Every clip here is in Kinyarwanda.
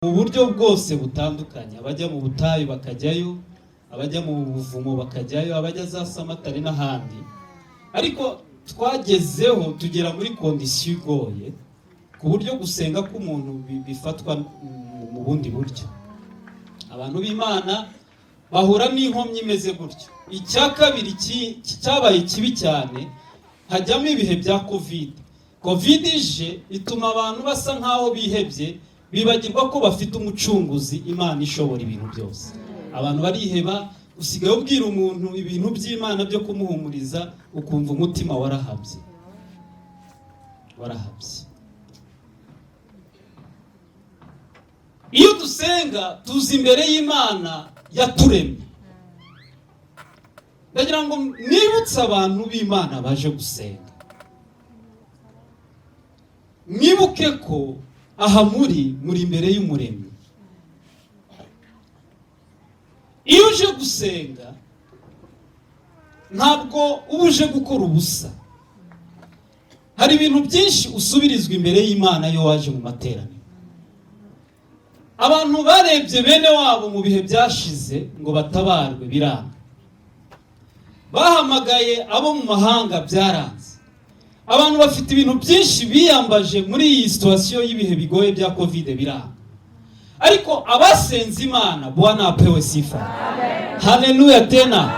mu buryo bwose butandukanye, abajya mu butayu bakajyayo, abajya mu buvumo bakajyayo, abajya za Samatari n'ahandi. Ariko twagezeho tugera muri kondisiyo igoye ku buryo gusenga k'umuntu bifatwa mu bundi buryo. Abantu b'Imana bahura n'inkomyi imeze gutyo. Icya kabiri cyabaye kibi cyane, hajyamo ibihe bya Covid ije ituma abantu basa nkaho bihebye, bibagirwa ko bafite umucunguzi, Imana ishobora ibintu byose. Abantu bariheba, usigaye ubwira umuntu ibintu by'Imana byo kumuhumuriza, ukumva umutima warahabye. Iyo dusenga tuzi imbere y'Imana yaturemye. Ndagira ngo nibutse abantu b'Imana baje gusenga, mwibuke ko aha muri imbere y'Umuremyi. Iyo uje gusenga ntabwo uje gukora ubusa. Hari ibintu byinshi usubirizwa imbere y'Imana iyo waje mu materaniro. Abantu barebye bene wabo mu bihe byashize ngo batabarwe biranga. Bahamagaye abo mu mahanga byaranze. Abantu bafite ibintu byinshi biyambaje muri iyi situation y'ibihe bigoye bya Covid biranga. Ariko abasenze Imana, Bwana apewe sifa. Haleluya tena.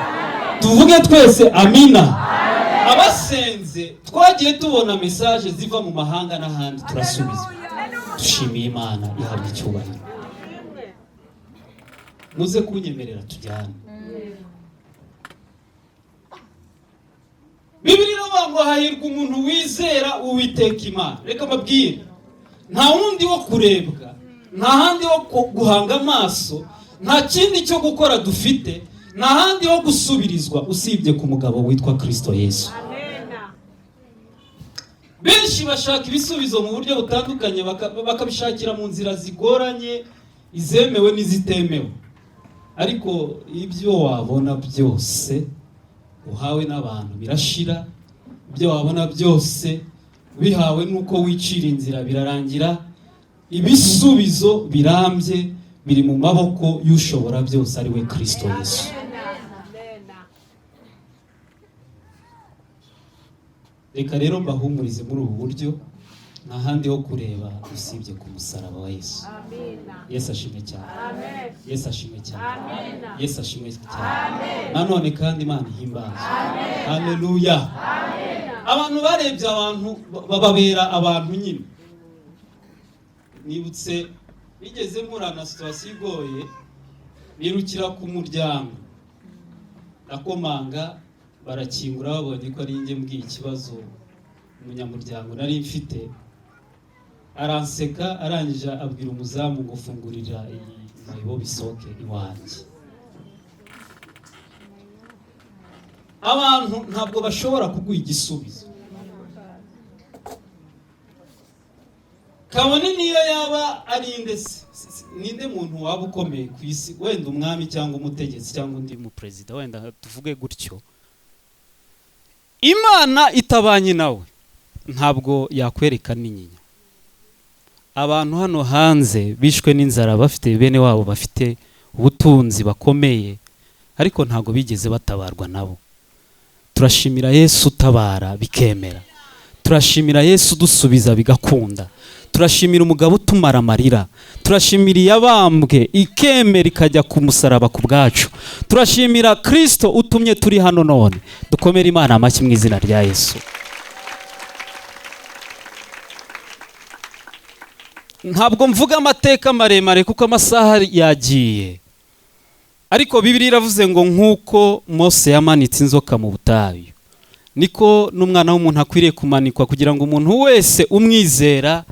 Tuvuge twese amina. Abasenze twagiye tubona message ziva mu mahanga n'ahandi turasubizwa. Dushimiye Imana ihabwa icyubahiro. Muze kunyemerera tujyane. Bibiri ngo hahirwa umuntu wizera Uwiteka Imana. Reka mbabwire, nta wundi wo kurebwa, nta handi ho guhanga amaso, nta kindi cyo gukora dufite, nta handi ho gusubirizwa usibye ku mugabo witwa Kristo Yesu. Benshi bashaka ibisubizo mu buryo butandukanye, bakabishakira mu nzira zigoranye, izemewe n'izitemewe. Ariko ibyo wabona byose uhawe n'abantu birashira, ibyo wabona byose bihawe nuko wicira inzira birarangira. Ibisubizo birambye biri mu maboko y'ushobora byose, ari we Kristo Yesu. Reka rero mbahumurize muri ubu buryo, nta handi ho kureba usibye ku musaraba wa Yesu. Yesu ashimwe cyane. Yesu ashimwe cyane. Yesu ashimwe cyane. Nanone kandi Imana ihimbaza. Haleluya. Abantu barebye abantu bababera abantu nyine. Nibutse bigeze murana situation igoye, birukira ku muryango, nakomanga barakingura, babonye ko ari nge mbwiye ikibazo umunyamuryango nari mfite. Aranseka, arangije abwira umuzamu ngo fungurira iyi bisoke iwanjye. Abantu ntabwo bashobora kuguha igisubizo, kabone niyo yaba ari ninde muntu waba ukomeye ku isi, wenda umwami cyangwa umutegetsi cyangwa undi mu president, wenda tuvuge gutyo. Imana itabanye nawe ntabwo yakwereka n'inyinya. Abantu hano hanze bishwe n'inzara, bafite bene wabo bafite ubutunzi bakomeye, ariko ntabwo bigeze batabarwa nabo. Turashimira Yesu utabara bikemera. Turashimira Yesu dusubiza bigakunda. Turashimira umugabo utumara amarira. Turashimira yabambwe ikemera ikajya ku musaraba ku bwacu. Turashimira Kristo utumye turi hano none. Dukomere Imana amashyi mu izina rya Yesu. Ntabwo mvuga amateka maremare kuko amasaha yagiye, ariko Bibiliya iravuze ngo nk'uko Mose yamanitse inzoka mu butayu, niko n'umwana w'umuntu akwiriye kumanikwa, kugira ngo umuntu wese umwizera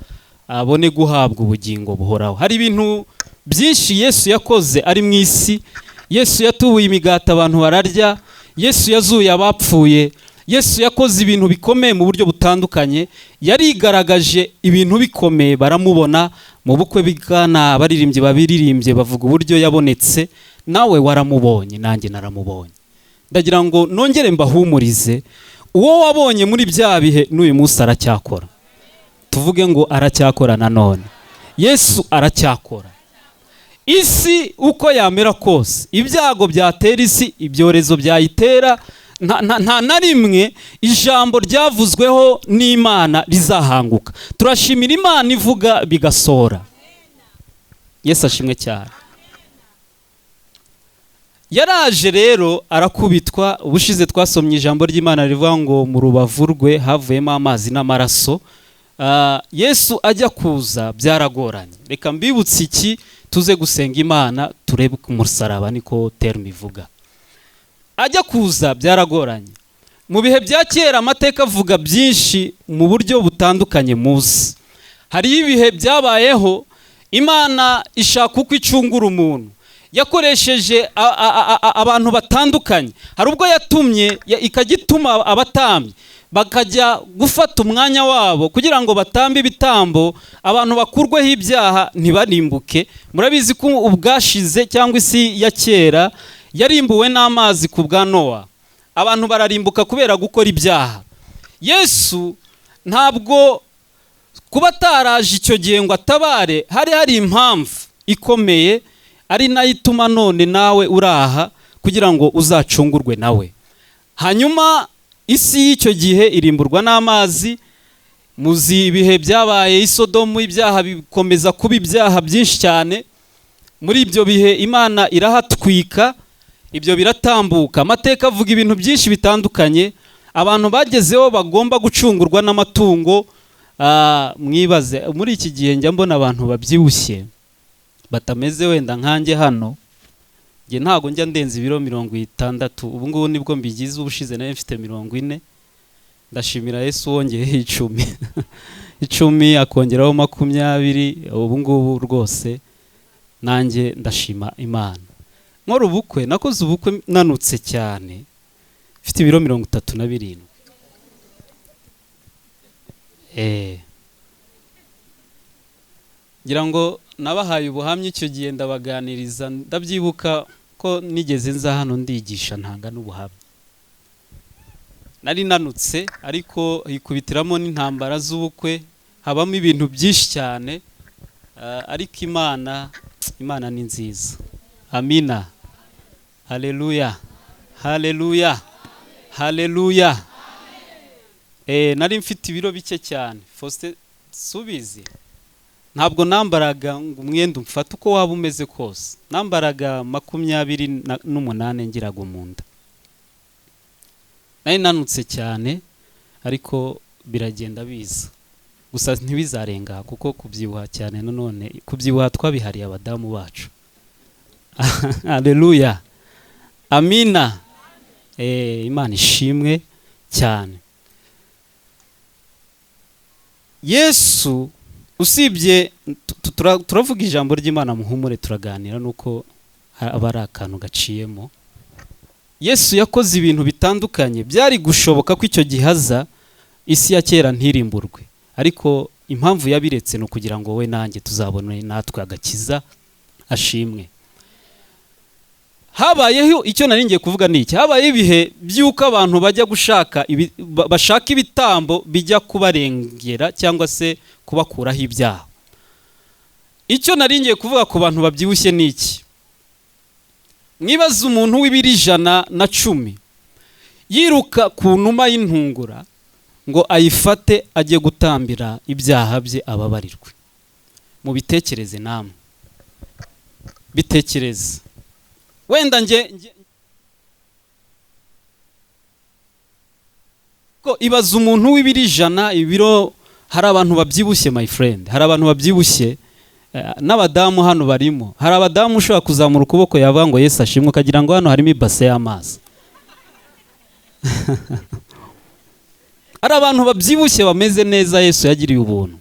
abone guhabwa ubugingo buhoraho. Hari ibintu byinshi Yesu yakoze ari mu isi. Yesu yatubuye imigati abantu bararya, Yesu yazuye abapfuye, Yesu yakoze ibintu bikomeye mu buryo butandukanye. Yarigaragaje ibintu bikomeye, baramubona mu bukwe bw'Ikana, abaririmbyi babiririmbye bavuga uburyo yabonetse. Nawe waramubonye, nanjye naramubonye. Ndagira ngo nongere mbahumurize, uwo wabonye muri bya bihe n'uyu munsi aracyakora. Tuvuge ngo aracyakora nanone. Yesu aracyakora. isi uko yamera kose, ibyago byatera isi, ibyorezo byayitera, nta na rimwe ijambo ryavuzweho n'Imana rizahanguka. Turashimira Imana ivuga bigasohora. Yesu ashimwe cyane. Yaraje rero arakubitwa. Ubushize twasomye ijambo ry'Imana rivuga ngo mu rubavu rwe havuyemo amazi n'amaraso. Yesu ajya kuza byaragoranye. Reka mbibutse iki tuze gusenga Imana turebe ku musaraba, niko terme ivuga. Ajya kuza byaragoranye. Mu bihe bya kera amateka avuga byinshi mu buryo butandukanye muzi. Hari ibihe byabayeho Imana ishaka uko icungura umuntu, yakoresheje abantu batandukanye. Hari ubwo yatumye ikagituma abatambyi bakajya gufata umwanya wabo kugira ngo batambe ibitambo abantu bakurweho ibyaha ntibarimbuke. Murabizi ko ubwashize cyangwa isi ya kera yarimbuwe n'amazi ku bwa Nowa, abantu bararimbuka kubera gukora ibyaha. Yesu ntabwo kuba ataraje icyo gihe ngo atabare, hari impamvu ikomeye, ari nayo ituma none nawe uraha kugira ngo uzacungurwe nawe. Hanyuma isi y'icyo gihe irimburwa n'amazi. Muzi ibihe byabaye i Sodomu, ibyaha bikomeza kuba ibyaha byinshi cyane. Muri ibyo bihe Imana irahatwika, ibyo biratambuka. Amateka avuga ibintu byinshi bitandukanye. Abantu bagezeho bagomba gucungurwa n'amatungo. Mwibaze muri iki gihe njya mbona abantu babyibushye batameze wenda nkanjye hano. Nge ntago njya ndenza ibiro 60. Ubu ngubu nibwo mbigize. Ubushize nayo mfite 40. Ndashimira Yesu wongeyeho 10 akongeraho 20. Ubu ngubu rwose nanjye ndashima Imana. Nkora ubukwe, nakoze ubukwe nanutse cyane, mfite ibiro 37. Ngira ngo nabahaye ubuhamya icyo gihe ndabaganiriza. Ndabyibuka ko nigeze nza hano ndigisha ntanga n'ubuhamya. Nari nanutse ariko hikubitiramo n'intambara z'ubukwe, habamo ibintu byinshi cyane. Ariko Imana ni nziza. Amina. Haleluya. Haleluya. Haleluya. Nari mfite ibiro bike cyane. Faustin subizi. Ntabwo nambaraga ngo umwenda umfata uko waba umeze kose. Nambaraga 28 ngiraga mu nda. Nari nanutse cyane ariko biragenda biza. Gusa ntibizarenga kuko kubyibuha cyane nanone kubyibuha twabihariye abadamu bacu. Haleluya. Amina. Imana ishimwe cyane. Yesu usibye turavuga ijambo ry'Imana muhumure turaganira nuko aba ari akantu gaciyemo. Yesu yakoze ibintu bitandukanye. Byari gushoboka ko icyo gihaza isi ya kera ntirimburwe, ariko impamvu yabiretse no kugira ngo we nanjye tuzabone natwe agakiza. Ashimwe. Habayeho icyo nari ngiye kuvuga ni iki. Habaye ibihe by'uko abantu bajya bashaka ibitambo bijya kubarengera cyangwa se kubakuraho ibyaha. Icyo nari ngiye kuvuga ku bantu babyibushye ni iki. Mwibaza umuntu w'ibiro 110 yiruka ku numa y'intungura ngo ayifate ajye gutambira ibyaha bye ababarirwe. Mu bitekereze namwe. Bitekereze. Wenda ko ibaza umuntu w'ibiro 100 ibiro. Hari abantu babyibushye my friend. Hari abantu babyibushye n'abadamu hano barimo. Hari abadamu ushobora kuzamura ukuboko yavuga ngo Yesu ashimwe, kagira ngo hano harimo ibase y'amazi. Hari abantu babyibushye bameze neza Yesu yagiriye ubuntu.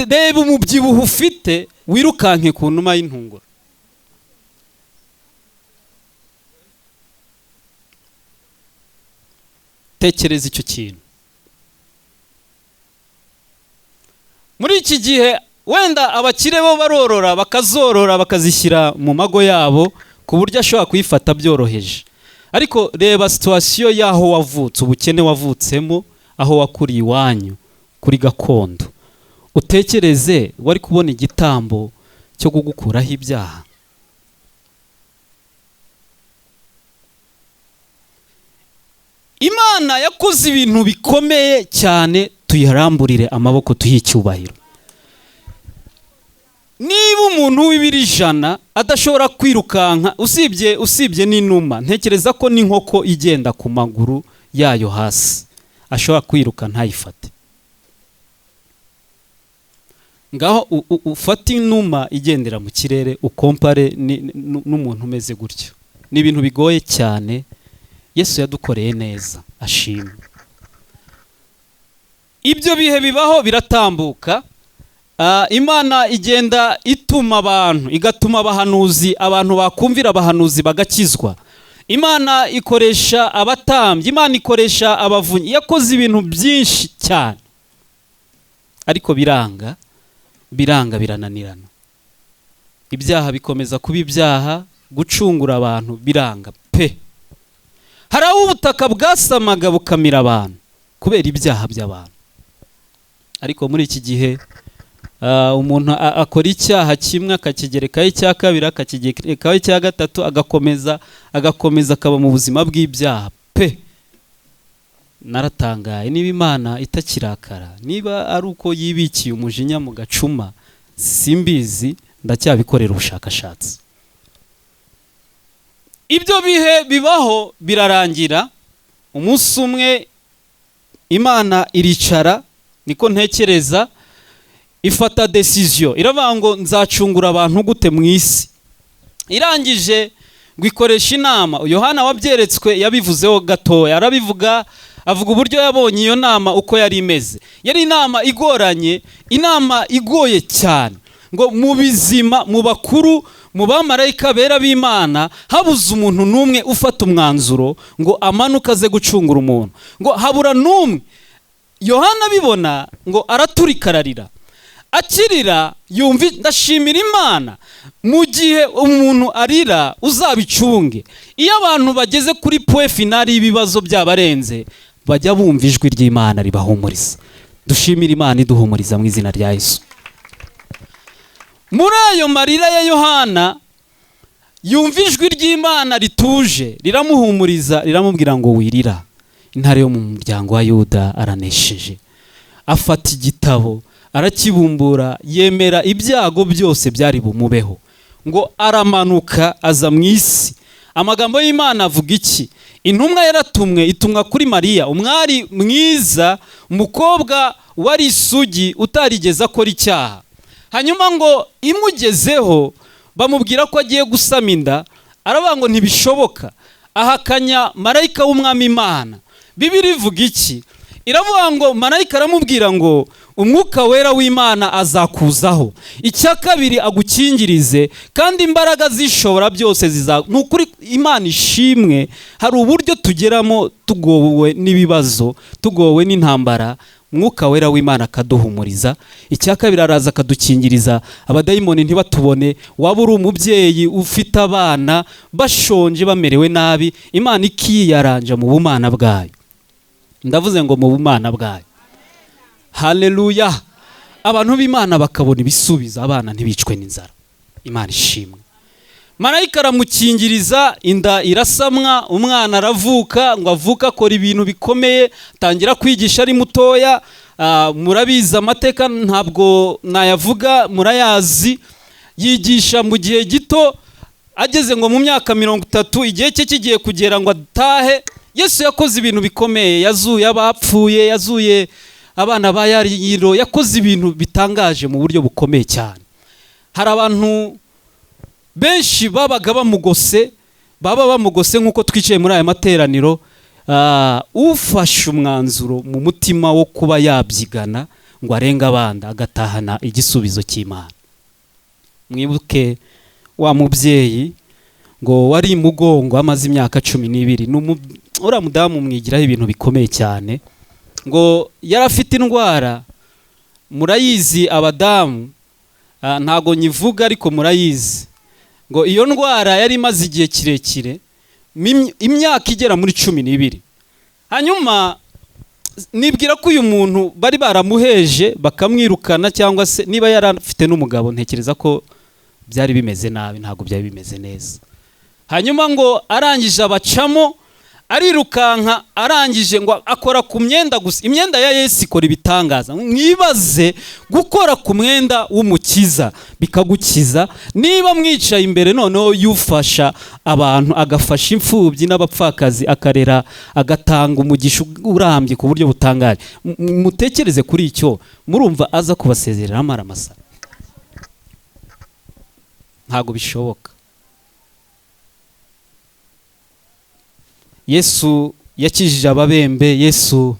Reba umubyibuho ufite wirukanke ku numa y'intungura. Tekereza icyo kintu. Muri iki gihe wenda abakire bo barorora bakazorora bakazishyira mu mago yabo ku buryo ashobora kuyifata byoroheje. Ariko reba situation yaho wavutse, ubukene wavutsemo, aho wakuriye iwanyu kuri gakondo. Utekereze wari kubona igitambo cyo kugukuraho ibyaha? Imana yakoze ibintu bikomeye cyane, tuyiramburire amaboko tuyicyubahiro. Niba umuntu w'ibiri ijana adashobora kwirukanka, usibye n'inuma, ntekereza ko n'inkoko igenda ku maguru yayo hasi ashobora kwiruka ntayifate. Ngaho ufata inuma igendera mu kirere ukompare n'umuntu umeze gutyo. Ni ibintu bigoye cyane. Yesu yadukoreye neza, ashimwe. Ibyo bihe bibaho biratambuka. Imana igenda ituma abantu, igatuma abahanuzi, abantu bakumvira abahanuzi bagakizwa. Imana ikoresha abatambyi, Imana ikoresha abavunyi. Yakoze ibintu byinshi cyane, ariko biranga birananirana. Ibyaha bikomeza kuba ibyaha, gucungura abantu biranga pe. Hari aho ubutaka bwasamaga bukamira abantu kubera ibyaha by'abantu. Ariko muri iki gihe umuntu akora icyaha kimwe akakigerekaho icya kabiri, akakigerekaho icya gatatu, agakomeza akaba mu buzima bw'ibyaha pe. Naratangaye, niba Imana itakirakara, niba ari uko yibikiye umujinya mu gacuma, simbizi, ndacyabikorera ubushakashatsi. Ibyo bihe bibaho birarangira. Umunsi umwe Imana iricara, niko ntekereza, ifata decision, iravuga ngo nzacungura abantu gute mu isi. Irangije ngo ikoresha inama. Yohana wabyeretswe yabivuzeho gatoya, arabivuga, avuga uburyo yabonye iyo nama uko yari imeze. Yari inama igoranye, inama igoye cyane. Ngo mu bizima, mu bakuru, mu bamarayika bera b'Imana, habuze umuntu n'umwe ufata umwanzuro ngo amanuka aze gucungura umuntu. Ngo habura n'umwe. Yohana bibona ngo araturikararira. Akirira yumva, ndashimira Imana, mu gihe umuntu arira uzabicunge. Iyo abantu bageze kuri point finale y'ibibazo byabarenze, bajya bumva ijwi ry'Imana ribahumuriza. Dushimira Imana iduhumuriza mu izina rya Yesu. Muri ayo marira ya Yohana, yumva ijwi ry'Imana rituje, riramuhumuriza, riramubwira ngo wirira, intare yo mu muryango wa Yuda aranesheje. Afata igitabo, arakibumbura, yemera ibyago byose byari bumubeho. Ngo aramanuka aza mu isi. Amagambo y'Imana avuga iki? Intumwa yaratumwe, itumwa kuri Mariya, umwari mwiza, umukobwa wari isugi, utarigeze akora icyaha. Hanyuma ngo imugezeho, bamubwira ko agiye gusama inda, aravuga ngo ntibishoboka. Ahakanya marayika w'Umwami Imana. Bibiliya ivuga iki? Iravuga ngo marayika aramubwira ngo umwuka wera w'Imana azakuzaho, icya kabiri agukingirize, kandi imbaraga zishobora byose nukuri. Imana ishimwe. Hari uburyo tugeramo tugowe n'ibibazo, tugowe n'intambara, umwuka wera w'Imana akaduhumuriza. Icya kabiri araza akadukingiriza, abadayimoni ntibatubone. Waba uri umubyeyi ufite abana bashonje bamerewe nabi, Imana ikiyaranja mu bumana bwayo. Ndavuze ngo mu bumana bwayo. Haleluya. Abantu b'Imana bakabona ibisubizo, abana ntibicwe n'inzara. Imana ishimwe. Marayika aramukingiriza, inda irasamwa, umwana aravuka. Ngo avuka akora ibintu bikomeye, tangira kwigisha ari mutoya. Murabizi amateka, ntabwo nayavuga, murayazi. Yigisha mu gihe gito, ageze ngo mu myaka 30, igihe cye kigiye kugera ngo atahe. Yesu yakoze ibintu bikomeye, yazuye abapfuye, yazuye abana ba Yariro, yakoze ibintu bitangaje mu buryo bukomeye cyane. Hari abantu benshi babaga bamugose, nk'uko twicaye muri aya materaniro. Ufashe umwanzuro mu mutima wo kuba yabyigana ngo arenga abandi, agatahana igisubizo cy'Imana. Mwibuke wa mubyeyi ngo wari imugongo amaze imyaka 12. Uriya mudamu mwigiraho ibintu bikomeye cyane. Ngo yarafite indwara, murayizi abadamu, ntago nyivuga ariko murayizi. Ngo iyo ndwara yari imaze igihe kirekire, imyaka igera muri 12. Hanyuma nibwira ko uyu muntu bari baramuheje bakamwirukana, cyangwa se niba yarafite n'umugabo, ntekereza ko byari bimeze nabi, ntabwo byari bimeze neza. Hanyuma ngo arangije abacamo, arirukanka, arangije ngo akora ku myenda gusa. Imyenda ya Yesu ikora ibitangaza. Mwibaze gukora ku mwenda w'umukiza bikagukiza. Niba mwicaye imbere noneho yufasha abantu, agafasha imfubyi n'abapfakazi, akarera, agatanga umugisha urambye ku buryo butangaje. Mutekereze kuri icyo, murumva aza kubasezerera amaramasa? Ntabwo bishoboka. Yesu yakijije ababembe. Yesu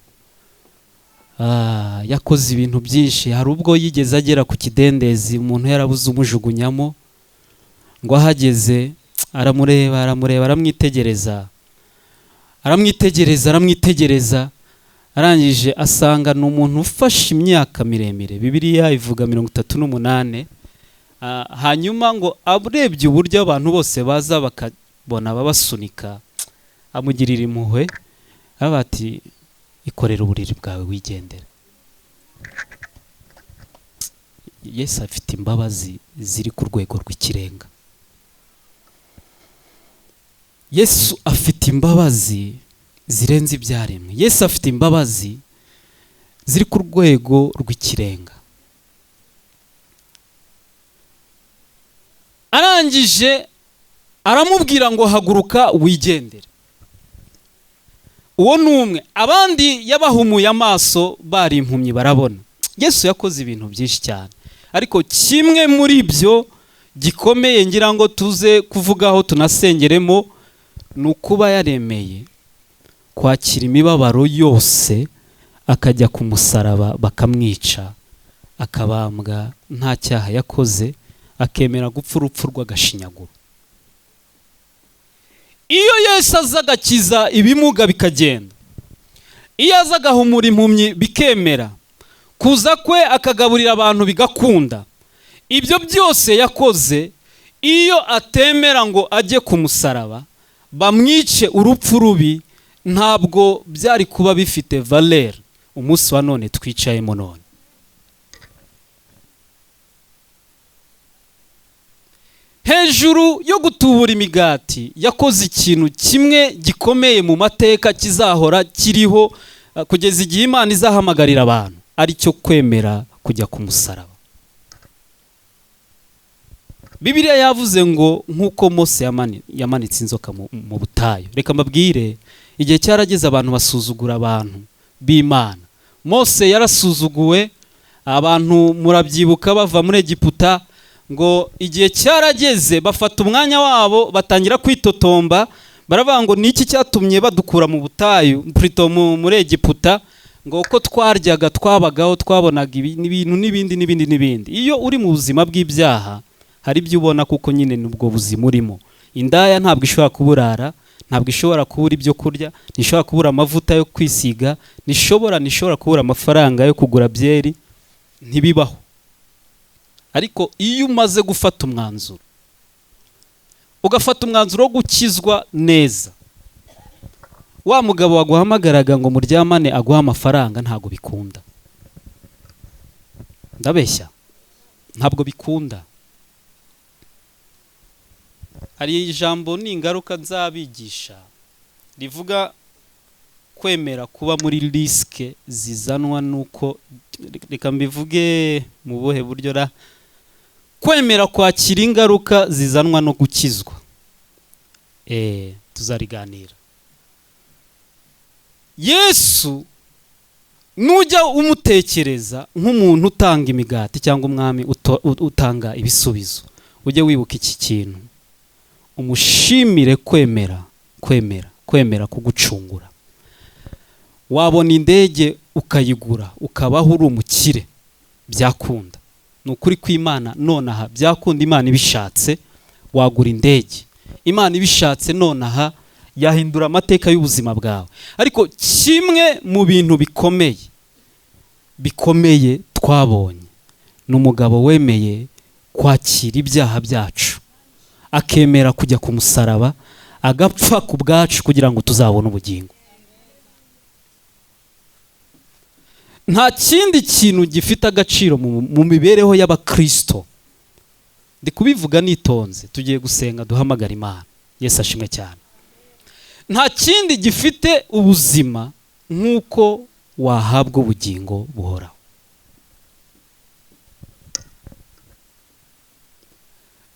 yakoze ibintu byinshi. Hari ubwo yigeze agera ku kidendezi, umuntu yarabuze umujugunyamo, ngo ahageze aramureba, aramwitegereza, arangije asanga ni umuntu ufashe imyaka miremire. Bibiliya ivuga 38. Hanyuma ngo aburebye uburyo abantu bose baza bakabona babasunika, amugirira impuhwe, ati ikorera uburiri bwawe wigendera. Yesu afite imbabazi ziri ku rwego rw'ikirenga. Yesu afite imbabazi zirenze ibyaremwe. Yesu afite imbabazi ziri ku rwego rw'ikirenga. Arangije aramubwira ngo haguruka wigendere. Uwo numwe, abandi yabahumuye amaso, bari impumyi barabona. Yesu yakoze ibintu byinshi cyane, ariko kimwe muri byo gikomeye ngira ngo tuze kuvugaho tunasengeremo, ni ukuba yaremeye kwakira imibabaro yose, akajya ku musaraba bakamwica, akabambwa nta cyaha yakoze, akemera gupfa urupfu rw'agashinyaguro. Iyo Yesu aza agakiza ibimuga bikagenda, iyo aza agahumura impumyi bikemera, kuza kwe akagaburira abantu bigakunda, ibyo byose yakoze, iyo atemera ngo ajye ku musaraba bamwice urupfu rubi, ntabwo byari kuba bifite valeur umunsi wa none twicayemo none. Hejuru yo gutubura imigati, yakoze ikintu kimwe gikomeye mu mateka kizahora kiriho kugeza igihe Imana izahamagarira abantu, ari cyo kwemera kujya ku musaraba. Bibiliya yavuze ngo nk'uko Mose yamanitse inzoka mu butayu. Reka mbabwire, igihe cyarageze abantu basuzugura abantu b'Imana. Mose yarasuzuguwe, abantu murabyibuka bava muri Egiputa, ngo igihe cyarageze bafata umwanya wabo batangira kwitotomba, baravuga ngo niki cyatumye badukura mu butayu muri Egiputa, ngo uko twaryaga, twabagaho, twabonaga ibintu n'ibindi. Iyo uri mu buzima bw'ibyaha hari ibyo ubona, kuko nyine nubwo buzima urimo. Indaya ntabwo ishobora kuburara, ntabwo ishobora kubura ibyo kurya, ntishobora kubura amavuta yo kwisiga, ntishobora kubura amafaranga yo kugura byeri, ntibibaho. Ariko iyo umaze gufata umwanzuro, ugafata umwanzuro wo gukizwa neza, wa mugabo waguhamagaraga ngo muryamane aguha amafaranga, ntabwo bikunda. Ndabeshya? Ntabwo bikunda. Hari ijambo n'ingaruka nzabigisha rivuga kwemera kuba muri risike zizanwa nuko, reka mbivuge mu buhe buryo ra, kwemera kwakira ingaruka zizanwa no gukizwa. Tuzariganira. Yesu nujya umutekereza nk'umuntu utanga imigati cyangwa umwami utanga ibisubizo, ujye wibuka iki kintu: umushimire kwemera kugucungura. Wabona indege ukayigura, ukabaho uri umukire, byakunda. Ni ukuri kw'Imana nonaha byakunda. Imana ibishatse wagura indege, Imana ibishatse nonaha yahindura amateka y'ubuzima bwawe. Ariko kimwe mu bintu bikomeye twabonye, ni umugabo wemeye kwakira ibyaha byacu, akemera kujya ku musaraba, agapfa ku bwacu kugira ngo tuzabone ubugingo. Nta kindi kintu gifite agaciro mu mibereho y'abakristo ndi kubivuga nitonze, tugiye gusenga duhamagara Imana. Yesu ashimwe cyane. Nta kindi gifite ubuzima nk'uko wahabwa ubugingo buhoraho.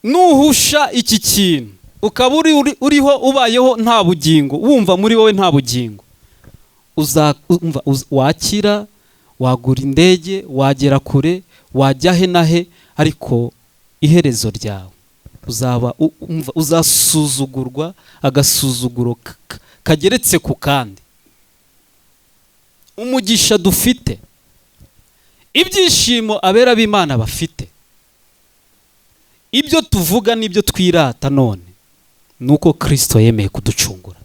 Nuhusha iki kintu ukaba uriho ubayeho nta bugingo, wumva muri wowe nta bugingo, wakira, wagura indege, wagera kure, wajya he na he, ariko iherezo ryawe uzasuzugurwa agasuzuguro kageretse ku kandi. Umugisha dufite, ibyishimo abera b'Imana bafite, ibyo tuvuga n'ibyo twirata none, nuko Kristo yemeye kuducungura.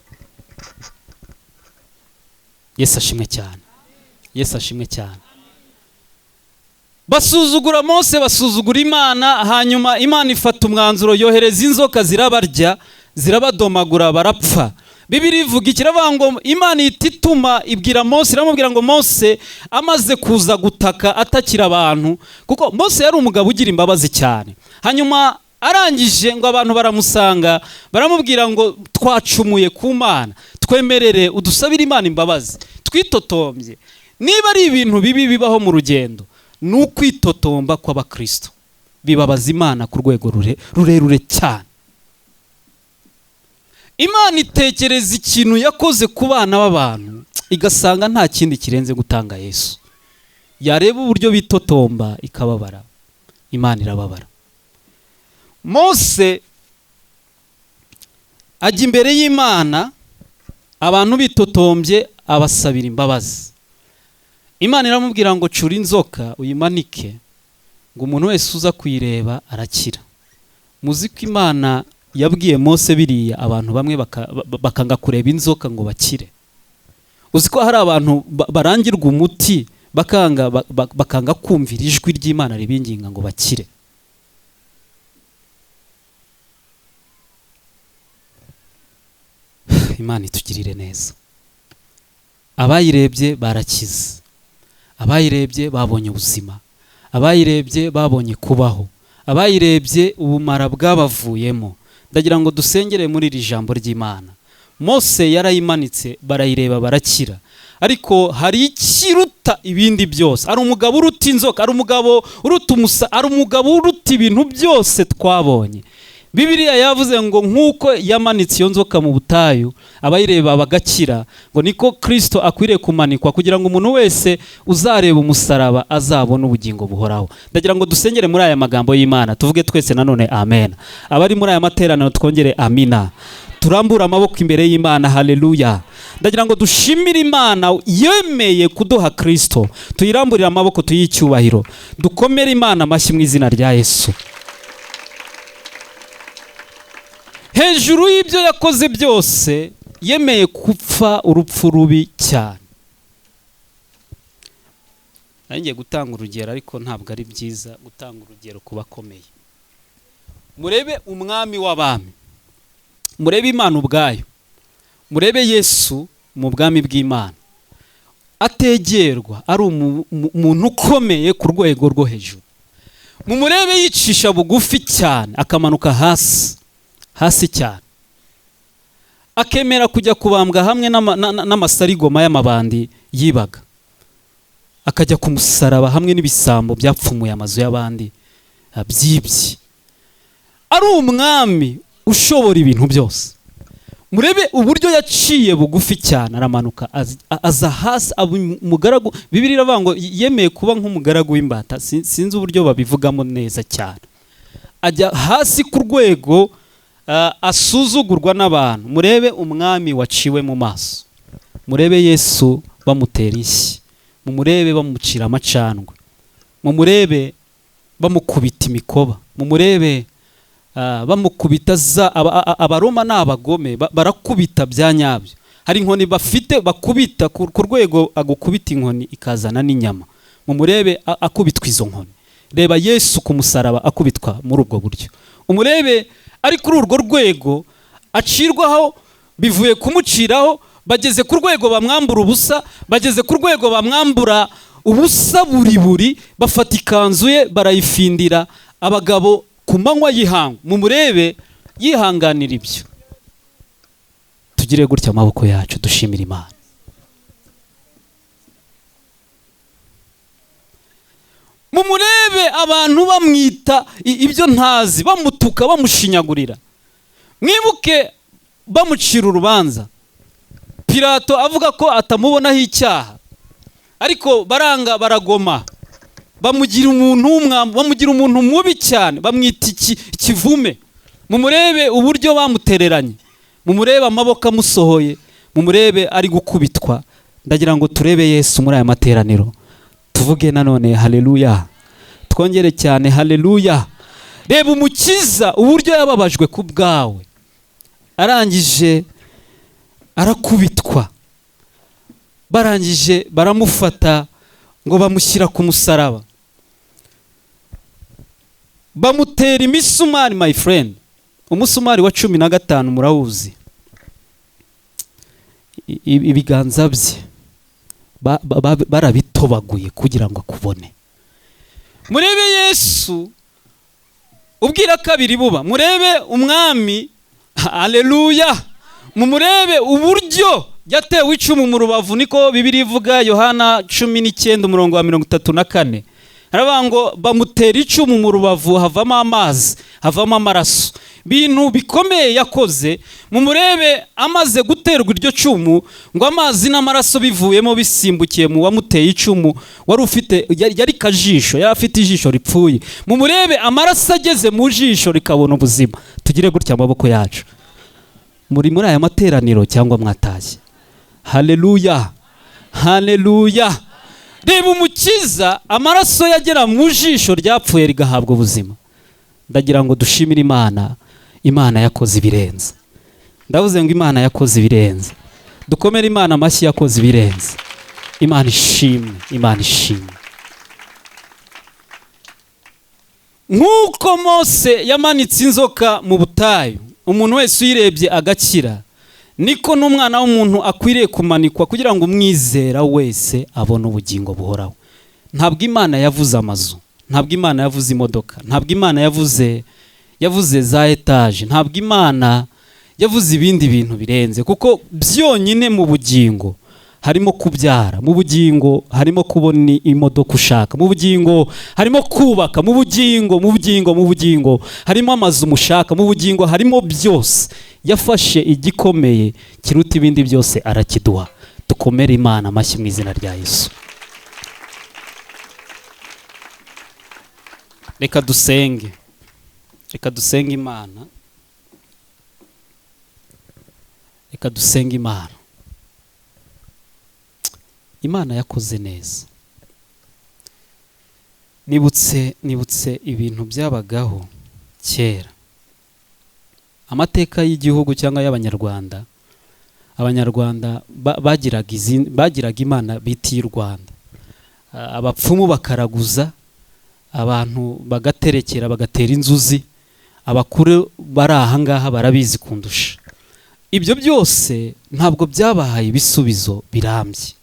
Yesu ashimwe cyane. Yesu ashimwe cyane. Basuzugura Mose, basuzugura Imana, hanyuma Imana ifata umwanzuro, yohereza inzoka zirabarya, zirabadomagura, barapfa. Bibiliya ivuga ikiravuga ngo Imana itituma ibwira Mose, iramubwira ngo Mose amaze kuza gutaka atakira abantu, kuko Mose yari umugabo ugira imbabazi cyane. Hanyuma arangije ngo abantu baramusanga, baramubwira ngo twacumuye ku Mana, twemerere udusabire Imana imbabazi, twitotombye. Niba ari ibintu bibi bibaho mu rugendo, n'ukwitotomba kw'abakristo bibabaza Imana ku rwego rurerure cyane. Imana itekereza ikintu yakoze ku bana b'abantu, igasanga nta kindi kirenze gutanga Yesu. Yareba uburyo bitotomba ikababara, Imana irababara. Mose ajya imbere y'Imana, abantu bitotombye, abasabira imbabazi. Imana iramubwira ngo cura inzoka uyimanike, ngo umuntu wese uza kuyireba arakira. Muzi ko Imana yabwiye Mose biriya, abantu bamwe bakanga kureba inzoka ngo bakire. Uzi ko hari abantu barangirwa umuti bakanga kumvira ijwi ry'Imana ribinginga ngo bakire. Imana itugirire neza. Abayirebye barakize, abayirebye babonye ubuzima, abayirebye babonye kubaho, abayirebye ubumara bwabavuyemo. Ndagira ngo dusengere muri iri jambo ry'Imana. Mose yarayimanitse, barayireba barakira, ariko hari ikiruta ibindi byose. Ari umugabo uruta inzoka, ari umugabo uruta umusa, ari umugabo uruta ibintu byose twabonye. Bibiliya yavuze ngo nk'uko yamanitse iyo nzoka mu butayu, abayireba bagakira, ngo niko Kristo akwiriye kumanikwa, kugira ngo umuntu wese uzareba umusaraba azabone ubugingo buhoraho. Ndagira ngo dusengere muri aya magambo y'Imana, tuvuge twese nanone amen. Abari muri aya materaniro twongere amina. Turambura amaboko imbere y'Imana, haleluya. Ndagira ngo dushimire Imana yemeye kuduha Kristo, tuyiramburire amaboko tuyicyubahiro, dukomere Imana amashyi mu izina rya Yesu. Hejuru y'ibyo yakoze byose, yemeye gupfa urupfu rubi cyane. Ngiye gutanga urugero, ariko ntabwo ari byiza gutanga urugero ku bakomeye. Murebe umwami w'abami, murebe Imana ubwayo, murebe Yesu mu bwami bw'Imana, ategerwa, ari umuntu ukomeye ku rwego rwo hejuru. Mumurebe yicisha bugufi cyane, akamanuka hasi cyane, akemera kujya kubambwa hamwe n'amasarigoma y'amabandi yibaga, akajya ku musaraba hamwe n'ibisambo byapfumuye amazu y'abandi byibye. Ari umwami ushobora ibintu byose. Murebe uburyo yaciye bugufi cyane, aramanuka aza hasi, umugaragu. Bibiliya iravuga ngo yemeye kuba nk'umugaragu w'imbata, sinzi uburyo babivugamo neza cyane. Ajya hasi ku rwego asuzugurwa n'abantu. Murebe umwami waciwe mu maso, murebe Yesu bamutera inshyi, mumurebe bamucira amacandwe, mumurebe bamukubita imikoba, mumurebe bamukubita abaroma n'abagome barakubita bya nyabyo. Hari inkoni bafite bakubita ku rwego agukubita inkoni ikazana n'inyama. Mumurebe akubitwa izo nkoni. Reba Yesu ku musaraba akubitwa muri ubwo buryo. Umurebe ari kuri urwo rwego acirwaho, bivuye kumuciraho, bageze ku rwego bamwambura ubusa, bageze ku rwego bamwambura ubusa buri, bafata ikanzu ye barayifindira. Abagabo ku manywa y'ihangu, mumurebe yihanganira ibyo. Tugire gutya amaboko yacu dushimira Imana. Mumurebe abantu bamwita ibyo ntazi, bamutuka, bamushinyagurira. Mwibuke bamucira urubanza, Pilato avuga ko atamubonaho icyaha, ariko baranga, baragoma, bamugira umuntu mubi cyane, bamwita ikivume. Mumurebe uburyo bamutereranye, mumurebe amaboko amusohoye, mumurebe ari gukubitwa. Ndagira ngo turebe Yesu muri aya materaniro, tuvuge nanone haleluya, twongere cyane haleluya. Reba umukiza uburyo yababajwe ku bwawe, arangije arakubitwa, barangije baramufata ngo bamushyira ku musaraba, bamutera imisumari. My friend, umusumari wa 15 murawuzi, ibiganza bye barabitobaguye kugira ngo akubone. Murebe Yesu ubwira kabiri buba, murebe umwami, haleluya. Mumurebe uburyo yatewe icumu mu rubavu, niko Bibiliya ivuga, Yohana 19:34. Haravuga ngo bamutera icumu mu rubavu, havamo amazi, havamo amaraso. Bintu bikomeye yakoze. Mumurebe amaze guterwa iryo cumu, ngo amazi n'amaraso bivuyemo bisimbukiye mu wamuteye icumu, wari ufite yari kajisho, yari afite ijisho ripfuye. Mumurebe amaraso ageze mu jisho rikabona ubuzima. Tugire gutya amaboko yacu. Muri aya materaniro cyangwa mwatashye? Haleluya, haleluya. Reba umukiza, amaraso yagera mu jisho ryapfuye rigahabwa ubuzima. Ndagira ngo dushimire Imana. Imana yakoze ibirenze. Ndavuze ngo Imana yakoze ibirenze. Dukomere Imana amashyi, yakoze ibirenze. Imana ishimwe, Imana ishimwe. Nk'uko Mose yamanitse inzoka mu butayu, umuntu wese uyirebye agakira, niko n'umwana w'umuntu akwiriye kumanikwa kugira ngo umwizera wese abone ubugingo buhoraho. Ntabwo Imana yavuze amazu, ntabwo Imana yavuze imodoka, ntabwo Imana yavuze za etaje, ntabwo Imana yavuze ibindi bintu birenze, kuko byonyine mu bugingo harimo kubyara, mu bugingo harimo kubona imodoka ushaka, mu bugingo harimo kubaka, mu bugingo harimo amazu mushaka, mu bugingo harimo byose. Yafashe igikomeye kiruta ibindi byose arakiduha. Dukomere Imana amashyi mu izina rya Yesu. Reka dusenge Imana, reka dusenge Imana. Imana yakoze neza. Nibutse ibintu byabagaho kera, amateka y'igihugu cyangwa y'Abanyarwanda. Abanyarwanda bagiraga Imana biti y'u Rwanda. Abapfumu bakaraguza, abantu bagaterekera, bagatera inzuzi. Abakuru bari aha ngaha barabizi kundusha. Ibyo byose ntabwo byabahaye ibisubizo birambye.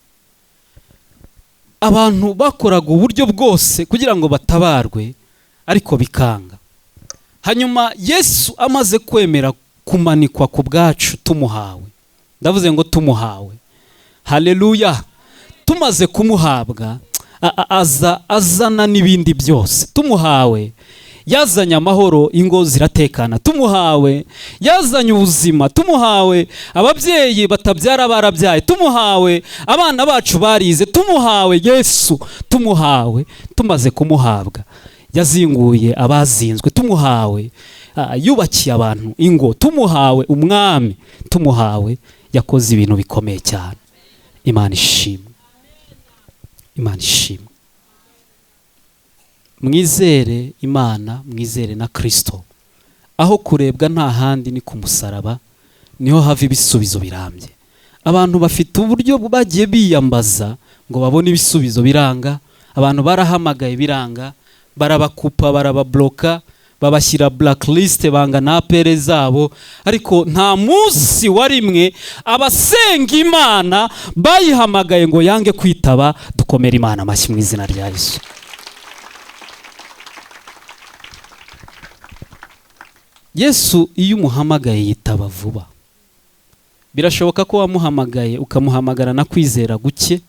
Abantu bakoraga uburyo bwose kugira ngo batabarwe, ariko bikanga. Hanyuma Yesu amaze kwemera kumanikwa ku bwacu tumuhawe. Ndavuze ngo tumuhawe. Haleluya. Tumaze kumuhabwa, azana n'ibindi byose. Tumuhawe, yazanye amahoro, ingo ziratekana. Tumuhawe, yazanye ubuzima. Tumuhawe, ababyeyi batabyara barabyaye. Tumuhawe, abana bacu barize. Tumuhawe Yesu. Tumuhawe, tumaze kumuhabwa, yazinguye abazinzwe. Tumuhawe, yubakiye abantu ingo. Tumuhawe umwami. Tumuhawe, yakoze ibintu bikomeye cyane. Imana ishimwe, Imana ishimwe. Mwizere Imana, mwizere na Kristo. Aho kurebwa nta handi ni ku musaraba, niho hava ibisubizo birambye. Abantu bafite uburyo bagiye biyambaza ngo babone ibisubizo biranga. Abantu barahamagaye biranga, barabakupa, barababloka, babashyira blacklist, banga na ADEPR zabo. Ariko nta munsi warimwe abasenga Imana bayihamagaye ngo yange kwitaba. Dukomere Imana amashyi mu izina rya Yesu. Yesu iyo umuhamagaye yitaba vuba. Birashoboka ko wamuhamagaye ukamuhamagara na kwizera guke,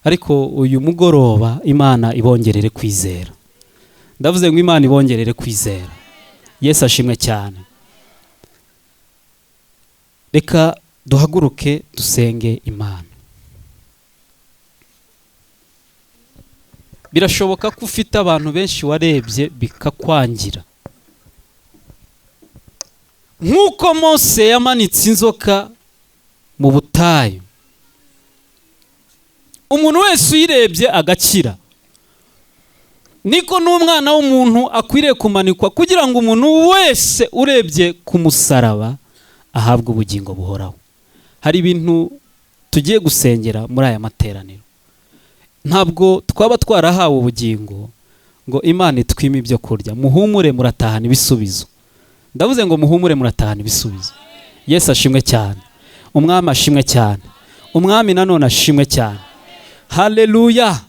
ariko uyu mugoroba Imana ibongerere kwizera. Ndavuze ngo Imana ibongerere kwizera. Yesu ashimwe cyane. Reka duhaguruke dusenge Imana. Birashoboka ko ufite abantu benshi warebye bikakwangira, nk'uko Mose yamanitse inzoka mu butayu, umuntu wese uyirebye agakira, niko n'umwana w'umuntu akwiriye kumanikwa kugira ngo umuntu wese urebye ku musaraba ahabwe ubugingo buhoraho. Hari ibintu tugiye gusengera muri aya materaniro. Ntabwo twaba twarahawe ubugingo ngo Imana itwime ibyo kurya. Muhumure muratahana ibisubizo. Ndavuze ngo muhumure muratahana ibisubizo. Yesu ashimwe cyane. Umwami ashimwe cyane. Umwami nanone ashimwe cyane. Haleluya.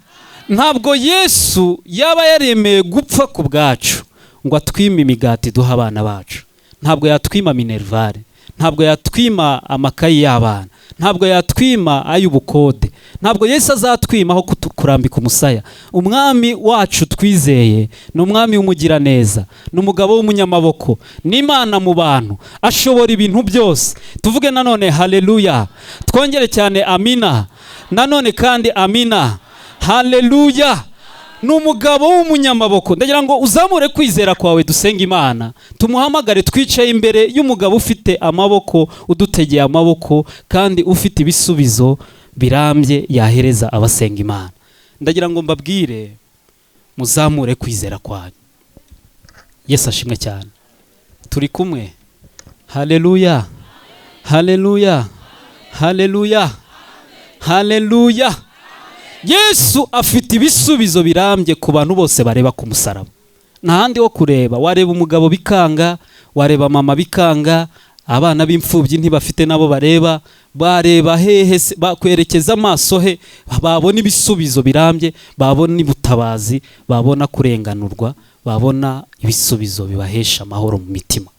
Ntabwo Yesu yaba yaremeye gupfa ku bwacu ngo atwime imigati duha abana bacu. Ntabwo yatwima minervare. Ntabwo yatwima amakayi y'abana. Ntabwo yatwima ay'ubukode. Ntabwo Yesu azatwima aho kurambika umusaya. Umwami wacu twizeye ni umwami w'umugira neza, ni umugabo w'umunyamaboko, ni Imana mu bantu, ashobora ibintu byose. Tuvuge nanone haleluya. Twongere cyane amina. Nanone kandi amina. Haleluya. Ni umugabo w'umunyamaboko. Ndagira ngo uzamure kwizera kwawe dusenga Imana. Tumuhamagare twicaye imbere y'umugabo ufite amaboko, udutegeye amaboko, kandi ufite ibisubizo birambye yahereza abasenga Imana. Ndagira ngo mbabwire muzamure kwizera kwanyu. Yesu ashimwe cyane. Turi kumwe. Haleluya. Haleluya. Haleluya. Haleluya. Yesu afite ibisubizo birambye ku bantu bose bareba ku musaraba. Ntahandi wo kureba. Wareba umugabo bikanga, wareba mama bikanga, abana b'imfubyi ntibafite nabo bareba, bareba hehe, bakwerekeza amaso he, babona ibisubizo birambye, babona ibutabazi, babona kurenganurwa, babona ibisubizo bibahesha amahoro mu mitima.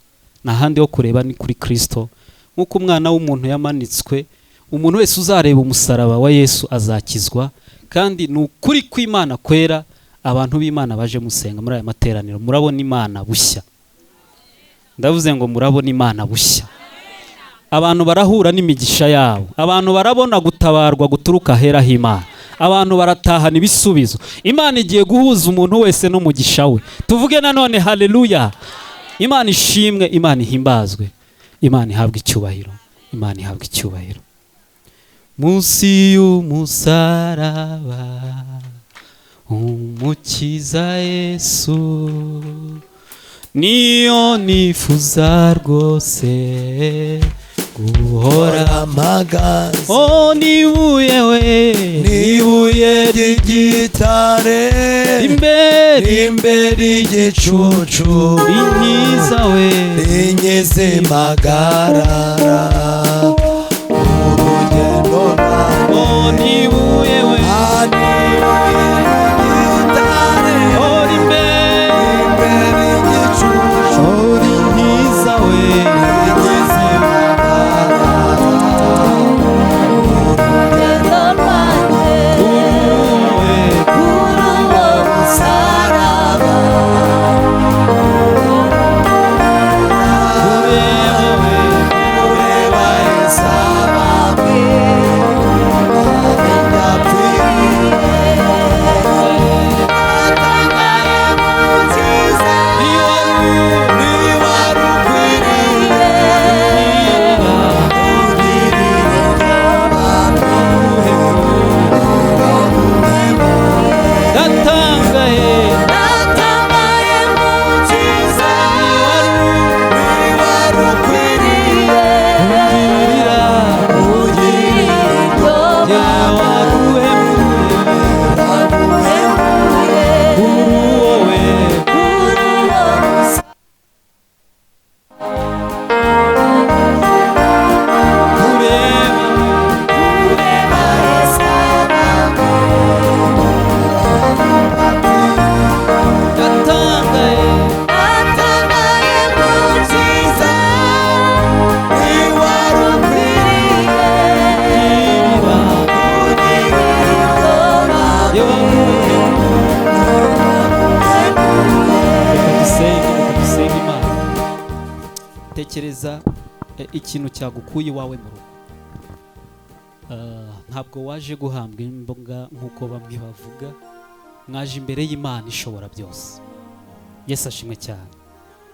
Ntahandi wo kureba ni kuri Kristo. Nk'uko umwana w'umuntu yamanitswe, umuntu wese uzareba umusaraba wa Yesu azakizwa. Kandi ni ukuri kw'Imana kwera. Abantu b'Imana baje musenga muri aya materaniro, murabona Imana bushya. Ndavuze ngo murabona Imana bushya. Abantu barahura n'imigisha yabo. Abantu barabona gutabarwa guturuka hera h'Imana. Abantu baratahana ibisubizo. Imana igiye guhuza umuntu wese n'umugisha we. Tuvuge nanone haleluya. Imana ishimwe, Imana ihimbazwe, Imana ihabwe icyubahiro, Imana ihabwe icyubahiro. Munsi y'umusaraba umukiza Yesu niyo nifuza rwose guhora amagazi. Oh nibuye we, nibuye ry'igitare, imbere igicucu, inkiza we, inyeze magarara urugendo rwawe. Oh nibuye we, tekereza ikintu cyagukuye iwawe mu rugo. Ntabwo waje guhambwa imbwa nk'uko bamwe bavuga, mwaje imbere y'Imana ishobora byose. Yesu ashimwe cyane.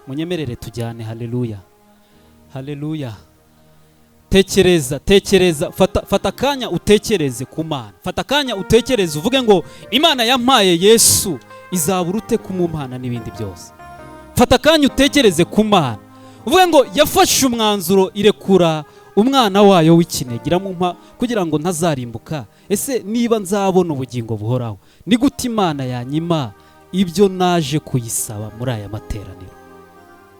Munyemerere tujyane. Haleluya, haleluya. Tekereza, fata akanya utekereze ku Mana. Fata akanya utekereze uvuge ngo Imana yampaye Yesu izabura ute kumumana n'ibindi byose. Fata akanya utekereze ku Mana uvuge ngo yafashe umwanzuro irekura umwana wayo w'ikinege iramumpa kugira ngo ntazarimbuka. Ese niba nzabona ubugingo buhoraho, ni gute Imana yanyima ibyo naje kuyisaba muri aya materaniro?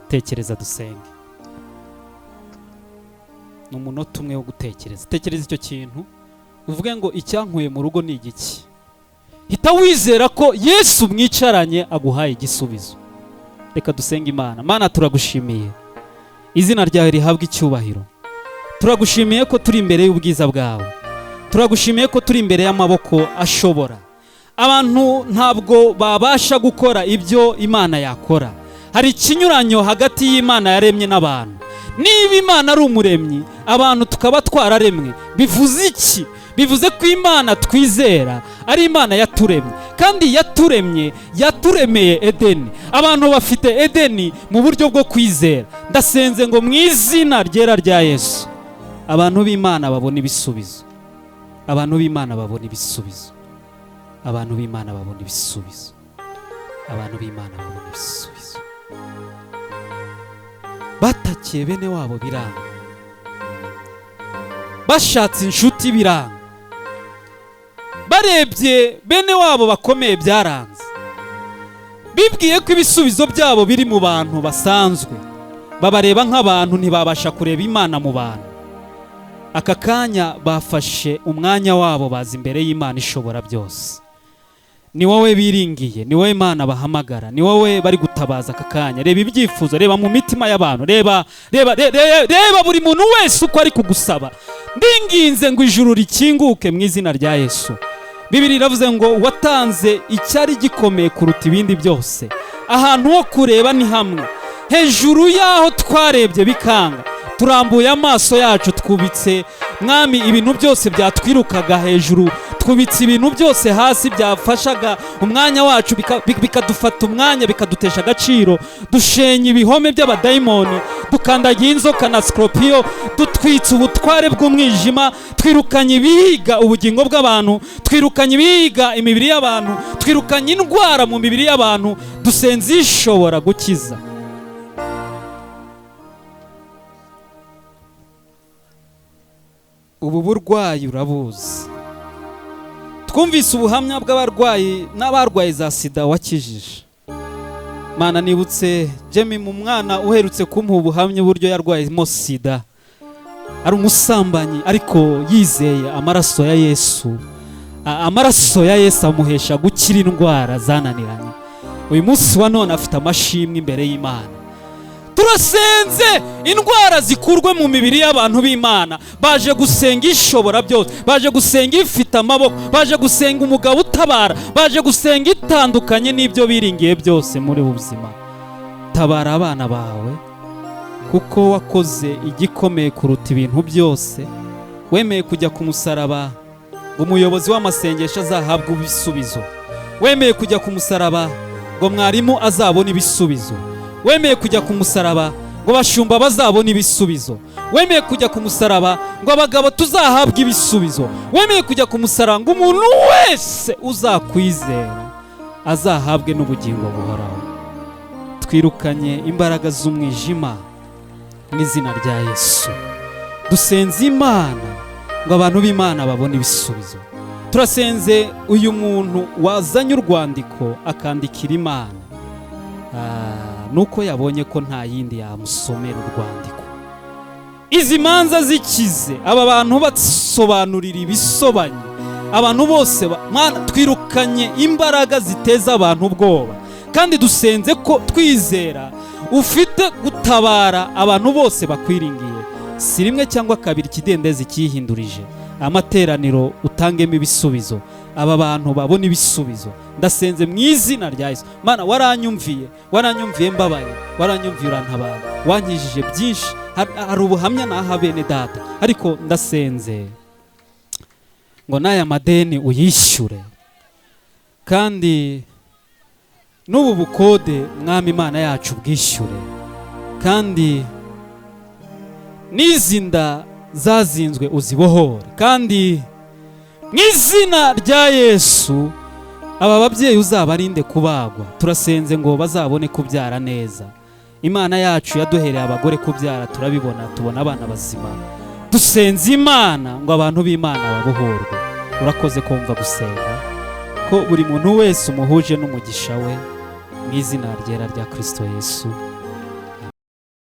Tekereza dusenge. Ni umunota umwe wo gutekereza. Tekereza icyo kintu uvuge ngo icyankuye mu rugo ni igiki. Hita wizera ko Yesu mwicaranye aguhaye igisubizo. Reka dusenge Imana. Mana, turagushimiye, izina ryawe rihabwa icyubahiro. Turagushimiye ko turi imbere y'ubwiza bwawe. Turagushimiye ko turi imbere y'amaboko ashobora. Abantu ntabwo babasha gukora ibyo Imana yakora. Hari ikinyuranyo hagati y'Imana yaremye n'abantu. Niba Imana ari umuremyi, abantu tukaba twararemwe, bivuze iki? Bivuze ko Imana twizera ari Imana yaturemye, kandi yaturemeye Edeni. Abantu bafite Edeni mu buryo bwo kwizera. Ndasenze ngo mu izina ryera rya Yesu abantu b'Imana babona ibisubizo. Abantu b'Imana babona ibisubizo. Abantu b'Imana babona ibisubizo. Abantu b'Imana babona ibisubizo. Batakiye bene wabo biranga, bashatse inshuti biranga, barebye bene wabo bakomeye byaranze, bibwiye ko ibisubizo byabo biri mu bantu basanzwe, babareba nk'abantu, ntibabasha kureba Imana mu bantu. Aka kanya bafashe umwanya wabo baza imbere y'Imana ishobora byose. Ni wowe biringiye, ni wowe Imana bahamagara, ni wowe bari gutabaza aka kanya. Reba ibyifuzo, reba mu mitima y'abantu, reba buri muntu wese uko ari kugusaba. Ndinginze ngo ijuru rikinguke mu izina rya Yesu. Bibiliya iravuze ngo watanze icyari gikomeye kuruta ibindi byose. Ahantu ho kureba ni hamwe. Hejuru yaho twarebye bikanga, turambuye amaso yacu twubitse Mwami ibintu byose byatwirukaga hejuru, twubitse ibintu byose hasi byafashaga umwanya wacu, bikadufata umwanya, bikadutesha agaciro. Dushenya ibihome by'abadayimoni, dukandagiye inzoka na scorpion, dutwitse ubutware bw'umwijima, twirukanye ibihiga ubugingo bw'abantu, twirukanye ibihiga imibiri y'abantu, twirukanye indwara mu mibiri y'abantu. Dusenze ishobora gukiza. Ubu burwayi urabuzi. Twumvise ubuhamya bw'abarwayi n'abarwaye za sida wakijije. Mana, nibutse Jemi mu mwana uherutse kumpa ubuhamya uburyo yarwayemo sida. Ari umusambanyi ariko yizeye amaraso ya Yesu. Amaraso ya Yesu amuhesha gukira indwara zananiranye. Uyu munsi wa none afite amashimwe imbere y'Imana. Turasenze indwara zikurwe mu mibiri y'abantu b'Imana. Baje gusenga ishobora byose, baje gusenga ifite amaboko, baje gusenga umugabo utabara, baje gusenga itandukanye n'ibyo biringiye byose muri ubuzima. Tabara abana bawe kuko wakoze igikomeye kuruta ibintu byose. Wemeye kujya ku musaraba ngo umuyobozi w'amasengesho azahabwe ibisubizo. Wemeye kujya ku musaraba ngo mwarimu azabone ibisubizo. Wemeye kujya ku musaraba ngo bashumba bazabone ibisubizo. Wemeye kujya ku musaraba ngo abagabo tuzahabwe ibisubizo. Wemeye kujya ku musaraba ngo umuntu wese uzakwizera azahabwe n'ubugingo buhoraho. Twirukanye imbaraga z'umwijima mu izina rya Yesu. Dusenze Imana ngo abantu b'Imana babone ibisubizo. Turasenze uyu muntu wazanye urwandiko akandikira Imana, nuko yabonye ko nta yindi yamusomera urwandiko. Izi manza zikize, aba bantu basobanurira ibisobanye, abantu bose Mana, twirukanye imbaraga ziteza abantu ubwoba, kandi dusenze ko twizera ufite gutabara abantu bose bakwiringiye. Si rimwe cyangwa kabiri ikidendezi cyihindurije. Amateraniro utangemo ibisubizo, aba bantu babona ibisubizo. Ndasenze mu izina rya Yesu. Mana, waranyumviye mbabaye, waranyumviye urantabara, wankijije byinshi. Hari ubuhamya naha bene data, ariko ndasenze ngo n'aya madeni uyishyure, kandi n'ubu bukode mwami Imana yacu bwishyure, kandi n'izi nda zazinzwe uzibohore, kandi mu izina rya Yesu aba babyeyi uzabarinde kubagwa. Turasenze ngo bazabone kubyara neza. Imana yacu yaduhereye abagore kubyara, turabibona, tubona abana bazima. Dusenze Imana ngo abantu b'Imana babohorwe. Urakoze kumva gusenga, ko buri muntu wese umuhuje n'umugisha we, mu izina ryera rya Kristo Yesu.